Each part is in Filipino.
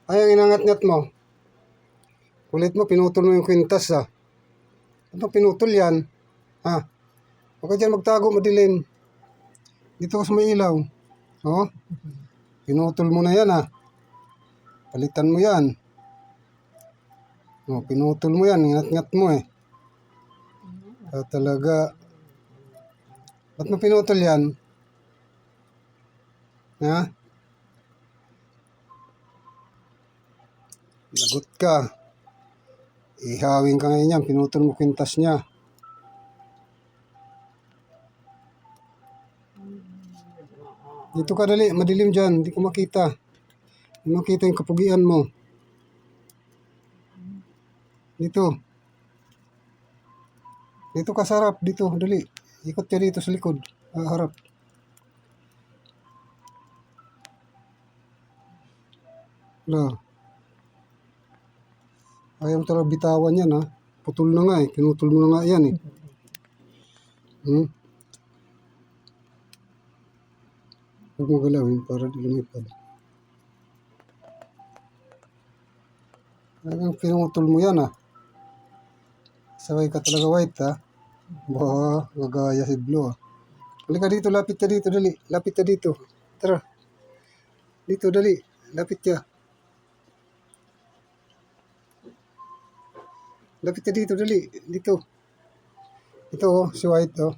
Ay, ang inangat-ngat mo. Kulit mo, pinutol mo yung kwintas ah. Ano pinutol yan? Ha? Huwag ka dyan magtago, madilim. Dito ka sa may ilaw. Oh, pinutol mo na yan ah. Palitan mo yan. Oh, pinutol mo yan, ingat-ngat mo eh. Talaga. Ba't mo pinutol yan? Ha? Lagot ka. Ihawin ka ngayon yan, pinutol mo kwintas niya. Dito ka dali, madilim dyan, hindi ko makita. Hindi makita yung kapugian mo. Dito. Dito ka sa harap, dito, dali. Ikot ka dito sa likod, harap. Wala. Ayaw mo talaga bitawan yan ha. Putol na nga eh, pinutol mo na nga yan eh. Huwag mo galawin para di lumipad. Ayaw pinutol mo yan ha. Sabay ka talaga white ha. Bah, gagaya si Blue ha. Halika dito, lapit ka dito, dali. Lapit ka dito. Tara. Dito, dali. Lapit ka. Lapit ka dito, dali. Dito. Ito oh, si White oh.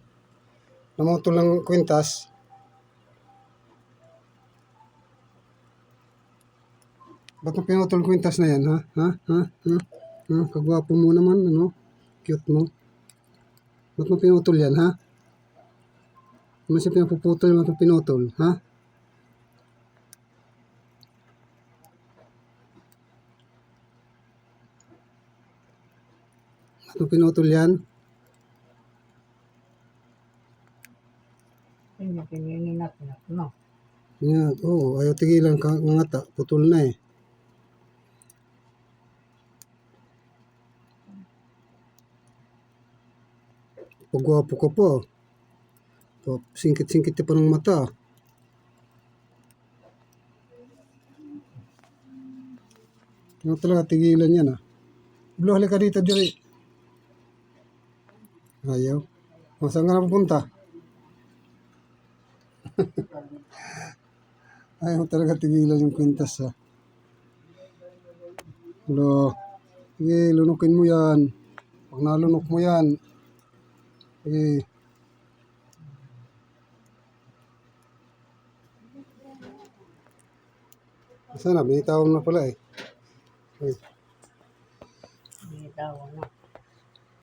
Namutol ng kwintas. Ba't mo pinutol kwintas na yan, ha? Ha? Kagwapo mo naman, ano? Cute mo. Ba't mo pinutol yan, ha? Naman siya pinapuputol, ba't mo pinutol, ha? Ba't mo pinutol yan? Pininginat no? Yan, oo, ayaw tigilan ka, ngata, putol na eh. Pagwapo ka pa. Singkit-singkit pa ng mata. Ano talaga tigilan yan ah. Blue, halika dito, diri. Ayaw. O, saan ka na pupunta? Ayaw talaga tigilan yung kwintas ah. Hello. Sige, lunukin mo yan. Pag nalunok mo yan. Sige. Sana, binitawan na pala eh. Binitawan na.